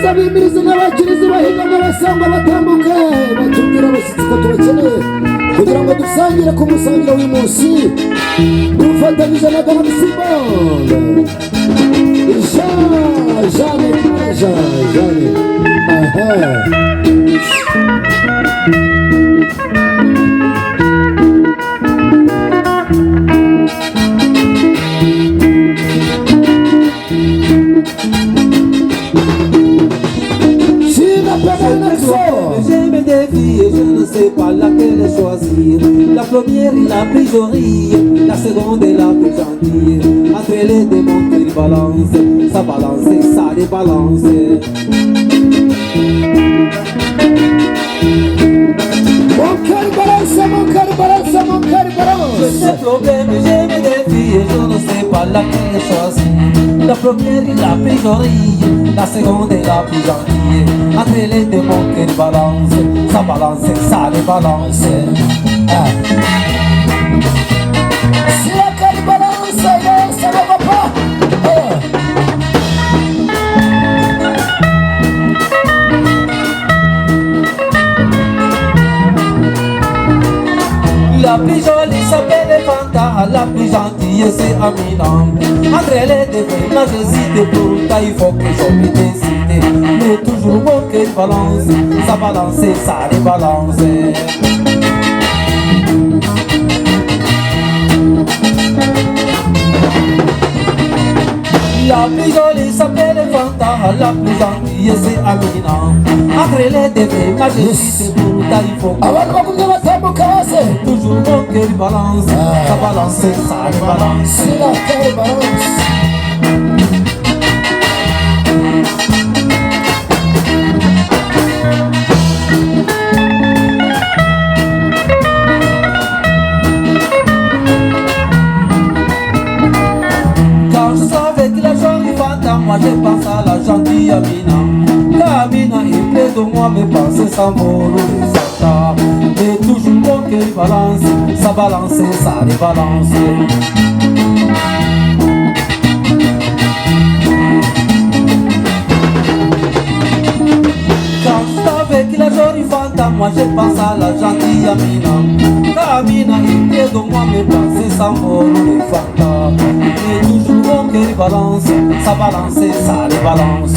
abimiriza n'abakirizi bahiga n'abasangwa batambuka batubwira abashyitsi ko tubakeneye kugira ngo dusangire ku musangiro w'umunsi dufatanyije na Gahunda Simone Jeanne aha J'aime des filles et je ne sais pas laquelle choisir. La première est la plus jolie, la seconde est la plus gentille. Entre les démons qui balancent, ça balance et ça débalance. Mon cœur balance, mon cœur balance, mon cœur balance. J'ai des problèmes, j'aime des filles et je ne sais pas laquelle choisir. La première est la plus jolie, la seconde est la plus gentille. Entre les démons qui balancent, ça balance et ça débalance. Si la cœur balance, ça ne va pas. La plus jolie s'appelle Fanta, la plus gentille c'est Amina. Entre les deux, moi j'hésite, pourtant il faut que je me décide. Mais toujours mon cœur balance, ça balance et ça débalance. La plus jolie s'appelle Fanta, la plus gentille c'est Amina. Entre les deux, moi j'hésite, pourtant il faut que toujours mon cœur balance, ça balance, ça balance. Si la cœur balance. Quand je suis avec la jolie Fanta, moi je pense à la gentille Amina. Car Amina est près de moi, mes pensées s'envolent les Santa. Et toujours mon cœur balance, ça balance, ça débalance. Quand je suis moi je pense à la gentille Amina. Car Amina, il est de moi mes pensées s'envolent les fantas. Et toujours bon qu'elle balance, ça balance, ça les balance.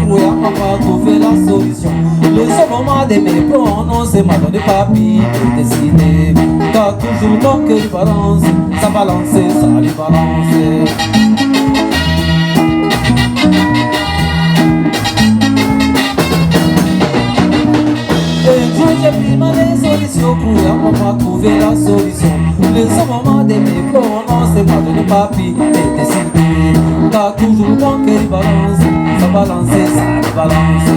Pour on va trouver la solution. Le seul moment de mes pronoms, c'est m'a donné papier et décidé. T'as toujours bon que balance, ça balance, ça les balance. Un jour j'ai pris ma résolution pour on va trouver la solution. Le seul moment de mes pronoms, c'est m'a donné papier et décidé. T'as toujours bon que balance, ça balance, ça balance.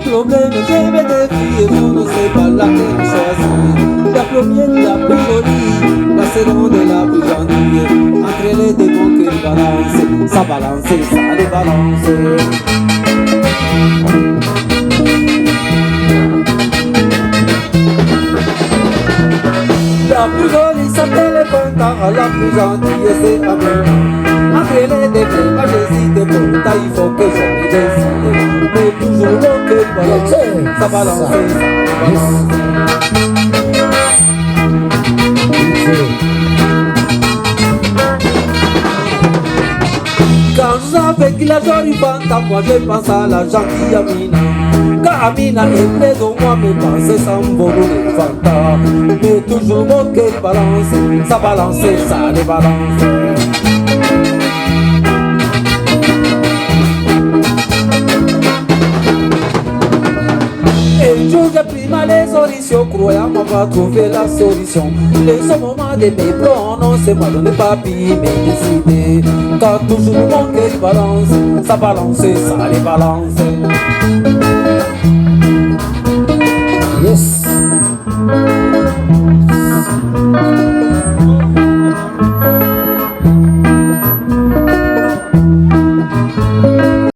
Problème, j'ai mes défis et je ne sais pas laquelle choisir. La première, la plus jolie, la seconde et la plus gentille. Entre les deux mon cœur balance, ça balance, ça les balance. La plus jolie s'appelle Fanta, la plus gentille c'est Amina. Entre les deux, moi j'hésite pour ta, il faut que je me décide. Mais toujours le cœur balance, ça balance, ça balance. Quand je savais qu'il a jolie Fanta, moi je pense à la gentille Amina. Car Amina est près de moi, mes pensées s'envolent les Fanta. Mais toujours mon cœur balance, ça balance, ça les balance. Un jour j'ai pris ma résolution, croyant qu'on va trouver la solution. Les moments de mes pronoms, c'est moi donner papier, mais décidé. Car toujours mon cœur balance, ça balance, ça les balance.